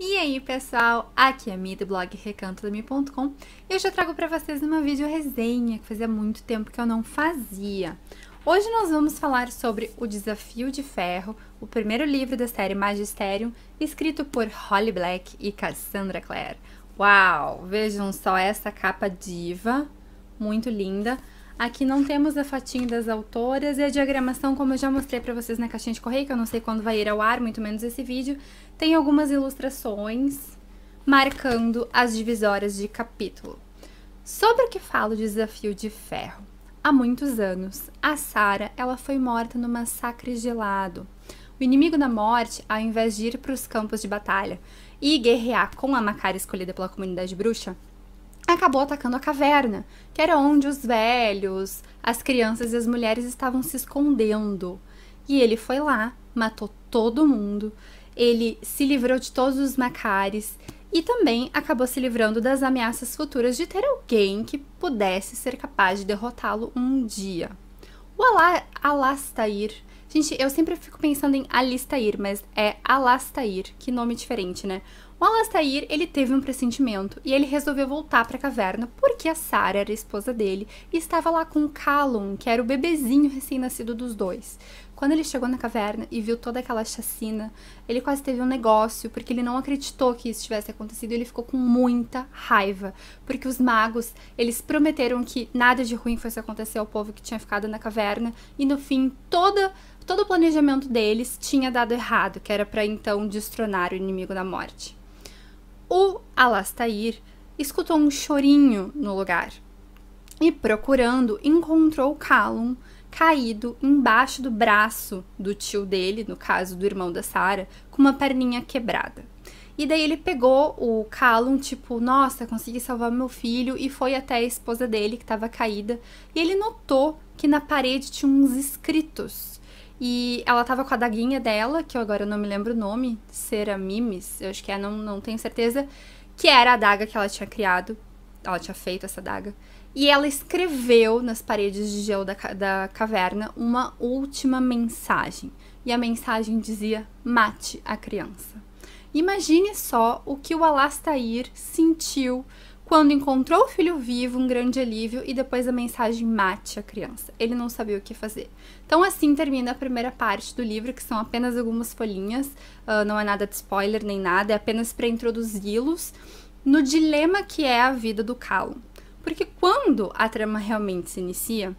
E aí pessoal, aqui é a Mi do blog recantodami.com e hoje eu trago para vocês uma vídeo resenha que fazia muito tempo que eu não fazia. Hoje nós vamos falar sobre O Desafio de Ferro, o primeiro livro da série Magisterium, escrito por Holly Black e Cassandra Clare. Uau, vejam só essa capa diva, muito linda. Aqui não temos a fotinho das autoras e a diagramação, como eu já mostrei para vocês na caixinha de correio, que eu não sei quando vai ir ao ar, muito menos esse vídeo. Tem algumas ilustrações marcando as divisórias de capítulo. Sobre o que fala o Desafio de Ferro? Há muitos anos, a Sarah, ela foi morta no massacre gelado. O inimigo da morte, ao invés de ir para os campos de batalha e guerrear com a Macaria escolhida pela comunidade bruxa, acabou atacando a caverna, que era onde os velhos, as crianças e as mulheres estavam se escondendo. E ele foi lá, matou todo mundo, ele se livrou de todos os Macares e também acabou se livrando das ameaças futuras de ter alguém que pudesse ser capaz de derrotá-lo um dia. O Alastair, gente, eu sempre fico pensando em Alistair, mas é Alastair, que nome diferente, né? O Alastair, ele teve um pressentimento e ele resolveu voltar para a caverna porque a Sarah era a esposa dele e estava lá com o Callum, que era o bebezinho recém-nascido dos dois. Quando ele chegou na caverna e viu toda aquela chacina, ele quase teve um negócio porque ele não acreditou que isso tivesse acontecido e ele ficou com muita raiva, porque os magos, eles prometeram que nada de ruim fosse acontecer ao povo que tinha ficado na caverna e no fim todo o planejamento deles tinha dado errado, que era para então destronar o inimigo da morte. O Alastair escutou um chorinho no lugar e, procurando, encontrou o Callum caído embaixo do braço do tio dele, no caso do irmão da Sarah, com uma perninha quebrada. E daí ele pegou o Callum, tipo, nossa, consegui salvar meu filho, e foi até a esposa dele, que estava caída, e ele notou que na parede tinha uns escritos. E ela tava com a daguinha dela, que eu agora não me lembro o nome, Ceramimes, eu acho que é, não tenho certeza, que era a adaga que ela tinha criado, ela tinha feito essa adaga. E ela escreveu nas paredes de gelo da caverna uma última mensagem. E a mensagem dizia, mate a criança. Imagine só o que o Alastair sentiu quando encontrou o filho vivo, um grande alívio, e depois a mensagem mate a criança. Ele não sabia o que fazer. Então assim termina a primeira parte do livro, que são apenas algumas folhinhas, não é nada de spoiler nem nada, é apenas para introduzi-los no dilema que é a vida do Callum. Porque quando a trama realmente se inicia,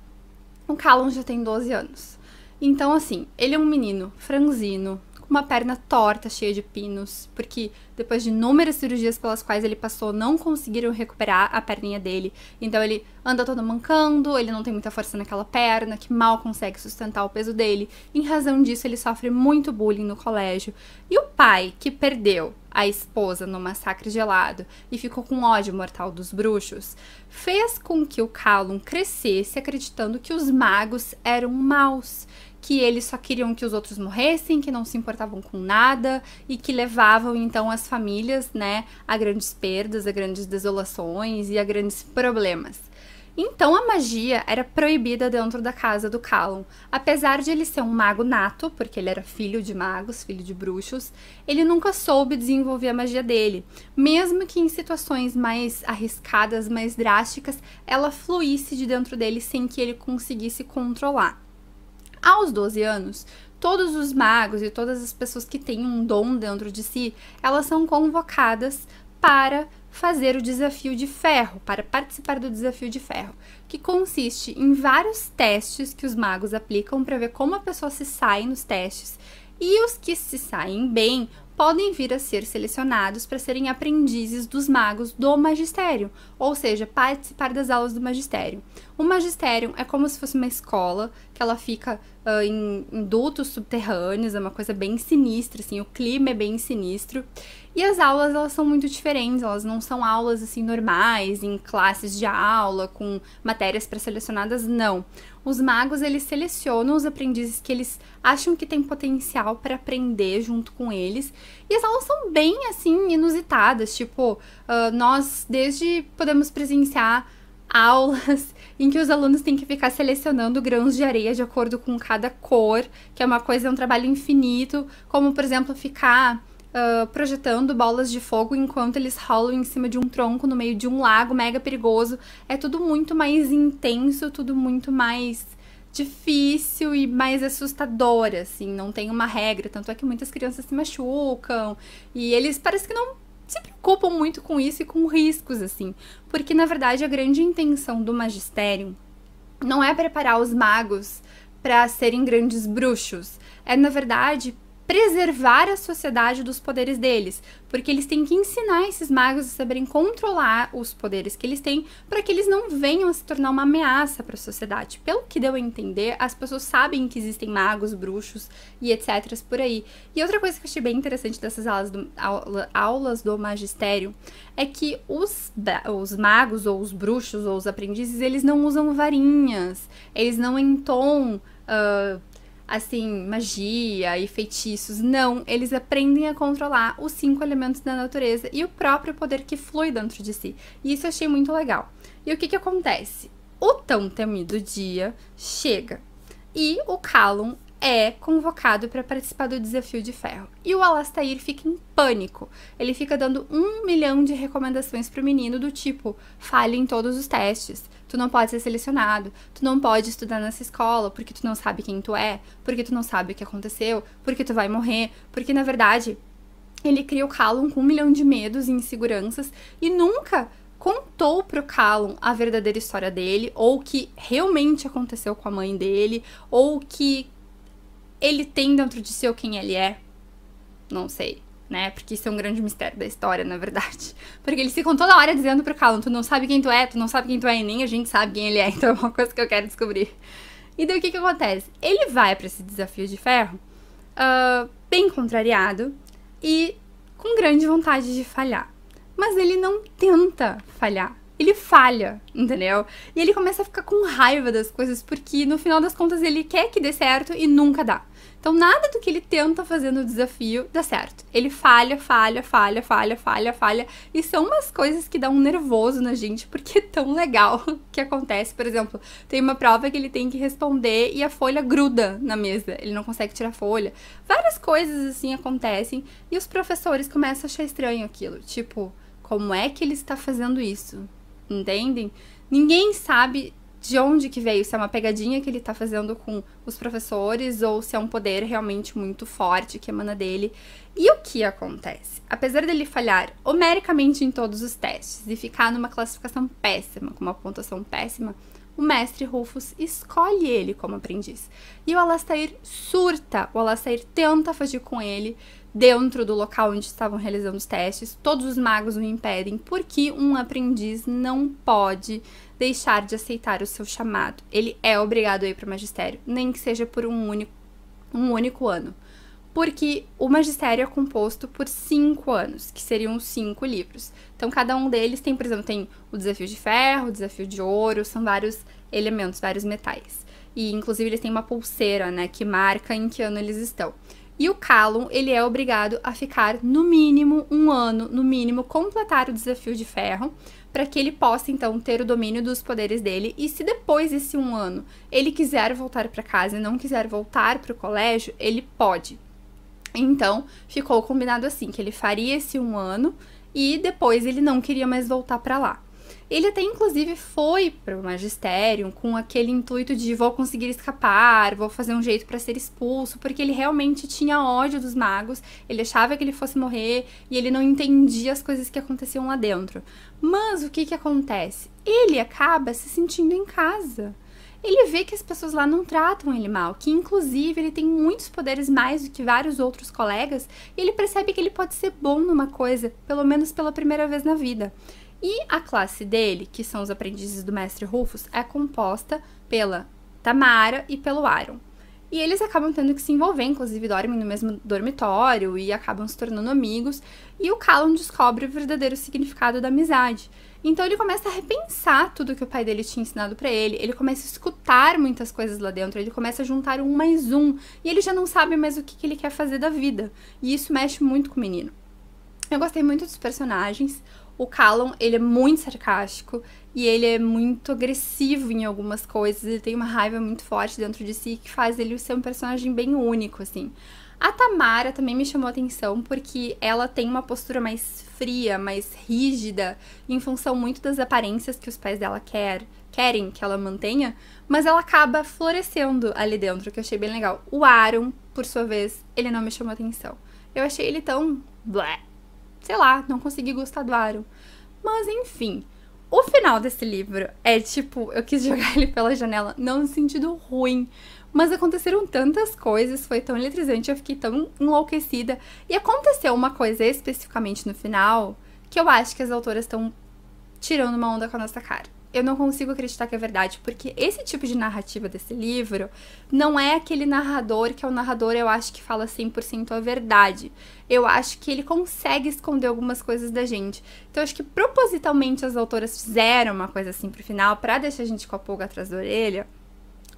o Callum já tem 12 anos. Então assim, ele é um menino franzino, uma perna torta, cheia de pinos, porque depois de inúmeras cirurgias pelas quais ele passou, não conseguiram recuperar a perninha dele. Então ele anda todo mancando, ele não tem muita força naquela perna, que mal consegue sustentar o peso dele. Em razão disso, ele sofre muito bullying no colégio. E o pai, que perdeu a esposa no massacre gelado e ficou com ódio mortal dos bruxos, fez com que o Callum crescesse acreditando que os magos eram maus, que eles só queriam que os outros morressem, que não se importavam com nada e que levavam então as famílias, né, a grandes perdas, a grandes desolações e a grandes problemas. Então a magia era proibida dentro da casa do Callum. Apesar de ele ser um mago nato, porque ele era filho de magos, filho de bruxos, ele nunca soube desenvolver a magia dele. Mesmo que em situações mais arriscadas, mais drásticas, ela fluísse de dentro dele sem que ele conseguisse controlar. Aos 12 anos, todos os magos e todas as pessoas que têm um dom dentro de si, elas são convocadas para fazer o Desafio de Ferro, para participar do Desafio de Ferro, que consiste em vários testes que os magos aplicam para ver como a pessoa se sai nos testes, e os que se saem bem podem vir a ser selecionados para serem aprendizes dos magos do magistério, ou seja, participar das aulas do magistério. O magistério é como se fosse uma escola, que ela fica em dutos subterrâneos, é uma coisa bem sinistra, assim, o clima é bem sinistro. E as aulas, elas são muito diferentes, elas não são aulas, assim, normais, em classes de aula, com matérias pré-selecionadas, não. Os magos, eles selecionam os aprendizes que eles acham que tem potencial para aprender junto com eles. E as aulas são bem, assim, inusitadas, tipo, nós desde podemos presenciar aulas em que os alunos têm que ficar selecionando grãos de areia de acordo com cada cor, que é uma coisa, é um trabalho infinito, como, por exemplo, ficar projetando bolas de fogo enquanto eles rolam em cima de um tronco no meio de um lago mega perigoso. É tudo muito mais intenso, tudo muito mais difícil e mais assustador, assim, não tem uma regra, tanto é que muitas crianças se machucam e eles parece que não se preocupam muito com isso e com riscos, assim, porque na verdade a grande intenção do magistério não é preparar os magos para serem grandes bruxos, é na verdade preservar a sociedade dos poderes deles, porque eles têm que ensinar esses magos a saberem controlar os poderes que eles têm para que eles não venham a se tornar uma ameaça para a sociedade. Pelo que deu a entender, as pessoas sabem que existem magos, bruxos e etc. por aí. E outra coisa que eu achei bem interessante dessas aulas do magistério é que os magos ou os bruxos ou os aprendizes, eles não usam varinhas, eles não entoam assim, magia e feitiços. Não, eles aprendem a controlar os 5 elementos da natureza e o próprio poder que flui dentro de si. E isso eu achei muito legal. E o que acontece? O tão temido dia chega e o Callum é convocado para participar do Desafio de Ferro. E o Alastair fica em pânico. Ele fica dando 1 milhão de recomendações pro menino do tipo, falhe em todos os testes, tu não pode ser selecionado, tu não pode estudar nessa escola porque tu não sabe quem tu é, porque tu não sabe o que aconteceu, porque tu vai morrer, porque na verdade ele cria o Callum com 1 milhão de medos e inseguranças e nunca contou pro Callum a verdadeira história dele, ou o que realmente aconteceu com a mãe dele, ou o que ele tem dentro de si ou quem ele é. Não sei, né? Porque isso é um grande mistério da história, na verdade. Porque eles ficam toda hora dizendo pro Callum, tu não sabe quem tu é, e nem a gente sabe quem ele é. Então é uma coisa que eu quero descobrir. E daí o que acontece? Ele vai pra esse Desafio de Ferro bem contrariado e com grande vontade de falhar. Mas ele não tenta falhar. Ele falha, entendeu? E ele começa a ficar com raiva das coisas, porque no final das contas ele quer que dê certo e nunca dá. Então nada do que ele tenta fazer no desafio dá certo. Ele falha, e são umas coisas que dão um nervoso na gente, porque é tão legal que acontece. Por exemplo, tem uma prova que ele tem que responder e a folha gruda na mesa, ele não consegue tirar a folha. Várias coisas assim acontecem e os professores começam a achar estranho aquilo, tipo, como é que ele está fazendo isso? Entendem? Ninguém sabe de onde que veio, se é uma pegadinha que ele tá fazendo com os professores ou se é um poder realmente muito forte que emana dele. E o que acontece? Apesar dele falhar homericamente em todos os testes e ficar numa classificação péssima, com uma pontuação péssima, o mestre Rufus escolhe ele como aprendiz. E o Alastair surta, o Alastair tenta fugir com ele dentro do local onde estavam realizando os testes. Todos os magos o impedem, porque um aprendiz não pode deixar de aceitar o seu chamado. Ele é obrigado a ir para o magistério, nem que seja por um único ano. Porque o magistério é composto por 5 anos, que seriam 5 livros. Então, cada um deles tem, por exemplo, tem o Desafio de Ferro, o Desafio de Ouro, são vários elementos, vários metais. E, inclusive, eles têm uma pulseira, né, que marca em que ano eles estão. E o Callum, ele é obrigado a ficar, no mínimo, 1 ano, no mínimo, completar o Desafio de Ferro, para que ele possa, então, ter o domínio dos poderes dele. E se depois desse 1 ano ele quiser voltar para casa e não quiser voltar para o colégio, ele pode. Então, ficou combinado assim, que ele faria esse 1 ano e depois ele não queria mais voltar para lá. Ele até, inclusive, foi para o magistério com aquele intuito de vou conseguir escapar, vou fazer um jeito para ser expulso, porque ele realmente tinha ódio dos magos, ele achava que ele fosse morrer e ele não entendia as coisas que aconteciam lá dentro. Mas o que acontece? Ele acaba se sentindo em casa. Ele vê que as pessoas lá não tratam ele mal, que inclusive ele tem muitos poderes mais do que vários outros colegas, e ele percebe que ele pode ser bom numa coisa, pelo menos pela primeira vez na vida. E a classe dele, que são os aprendizes do mestre Rufus, é composta pela Tamara e pelo Aaron. E eles acabam tendo que se envolver, inclusive dormem no mesmo dormitório e acabam se tornando amigos. E o Callum descobre o verdadeiro significado da amizade. Então ele começa a repensar tudo que o pai dele tinha ensinado pra ele. Ele começa a escutar muitas coisas lá dentro. Ele começa a juntar 1 mais 1. E ele já não sabe mais o que ele quer fazer da vida. E isso mexe muito com o menino. Eu gostei muito dos personagens. O Callum, ele é muito sarcástico e ele é muito agressivo em algumas coisas. Ele tem uma raiva muito forte dentro de si que faz ele ser um personagem bem único, assim. A Tamara também me chamou a atenção porque ela tem uma postura mais fria, mais rígida, em função muito das aparências que os pais dela querem que ela mantenha, mas ela acaba florescendo ali dentro, que eu achei bem legal. O Aaron, por sua vez, ele não me chamou a atenção. Eu achei ele tão... blé. Sei lá, não consegui gostar do Aaron. Mas enfim, o final desse livro é tipo, eu quis jogar ele pela janela, não no sentido ruim, mas aconteceram tantas coisas, foi tão eletrizante, eu fiquei tão enlouquecida. E aconteceu uma coisa especificamente no final, que eu acho que as autoras estão tirando uma onda com a nossa cara. Eu não consigo acreditar que é verdade, porque esse tipo de narrativa desse livro não é aquele narrador que é o narrador, eu acho que fala 100% a verdade. Eu acho que ele consegue esconder algumas coisas da gente. Então, eu acho que propositalmente as autoras fizeram uma coisa assim pro final, pra deixar a gente com a pulga atrás da orelha.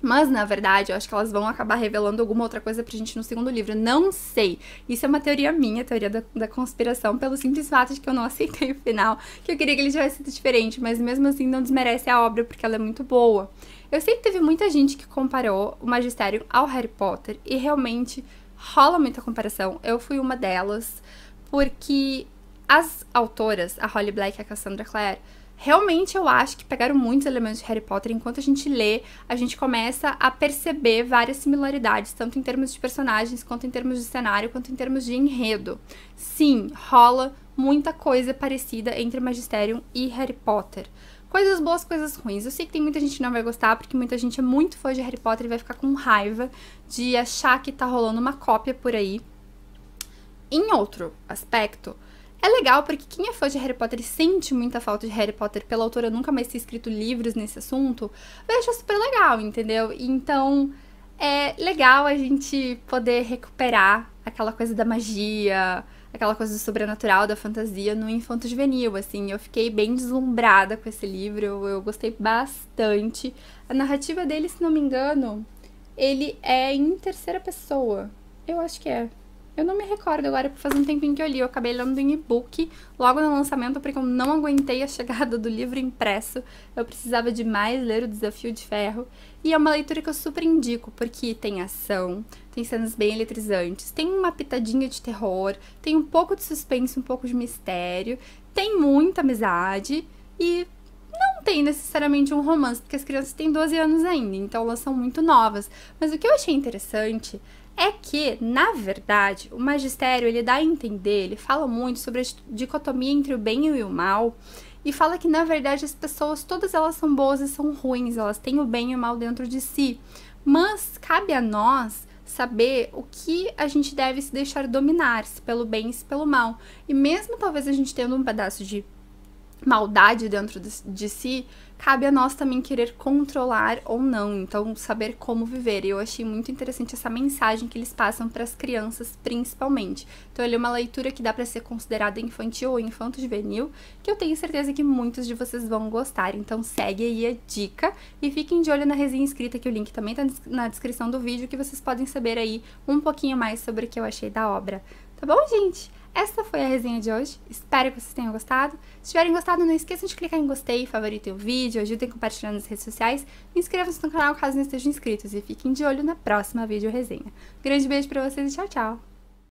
Mas, na verdade, eu acho que elas vão acabar revelando alguma outra coisa pra gente no segundo livro. Não sei. Isso é uma teoria minha, teoria da conspiração, pelo simples fato de que eu não aceitei o final, que eu queria que ele tivesse sido diferente, mas mesmo assim não desmerece a obra, porque ela é muito boa. Eu sei que teve muita gente que comparou o Magistério ao Harry Potter, e realmente rola muita comparação. Eu fui uma delas, porque as autoras, a Holly Black e a Cassandra Clare, realmente eu acho que pegaram muitos elementos de Harry Potter. Enquanto a gente lê, a gente começa a perceber várias similaridades, tanto em termos de personagens, quanto em termos de cenário, quanto em termos de enredo. Sim, rola muita coisa parecida entre Magisterium e Harry Potter. Coisas boas, coisas ruins. Eu sei que tem muita gente que não vai gostar, porque muita gente é muito fã de Harry Potter e vai ficar com raiva de achar que tá rolando uma cópia por aí. Em outro aspecto, é legal porque quem é fã de Harry Potter e sente muita falta de Harry Potter pela autora nunca mais ter escrito livros nesse assunto, vai achar super legal, entendeu? Então, é legal a gente poder recuperar aquela coisa da magia, aquela coisa do sobrenatural, da fantasia no infanto-juvenil, assim. Eu fiquei bem deslumbrada com esse livro, eu gostei bastante. A narrativa dele, se não me engano, ele é em terceira pessoa. Eu acho que é. Eu não me recordo agora, porque faz um tempinho que eu li. Eu acabei lendo em e-book logo no lançamento, porque eu não aguentei a chegada do livro impresso. Eu precisava demais ler o Desafio de Ferro. E é uma leitura que eu super indico, porque tem ação, tem cenas bem eletrizantes, tem uma pitadinha de terror, tem um pouco de suspense, um pouco de mistério, tem muita amizade e não tem necessariamente um romance, porque as crianças têm 12 anos ainda, então elas são muito novas. Mas o que eu achei interessante é que, na verdade, o Magistério, ele dá a entender, ele fala muito sobre a dicotomia entre o bem e o mal, e fala que, na verdade, as pessoas, todas elas são boas e são ruins, elas têm o bem e o mal dentro de si, mas cabe a nós saber o que a gente deve se deixar dominar, se pelo bem e se pelo mal. E mesmo talvez a gente tendo um pedaço de maldade dentro de si, cabe a nós também querer controlar ou não, então saber como viver. E eu achei muito interessante essa mensagem que eles passam para as crianças, principalmente. Então ele é uma leitura que dá para ser considerada infantil ou infanto-juvenil, que eu tenho certeza que muitos de vocês vão gostar. Então segue aí a dica e fiquem de olho na resenha escrita, que o link também tá na descrição do vídeo, que vocês podem saber aí um pouquinho mais sobre o que eu achei da obra. Tá bom, gente? Essa foi a resenha de hoje, espero que vocês tenham gostado. Se tiverem gostado, não esqueçam de clicar em gostei, favoritem o vídeo, ajudem compartilhando nas redes sociais e inscrevam-se no canal caso não estejam inscritos e fiquem de olho na próxima vídeo resenha. Grande beijo pra vocês e tchau, tchau!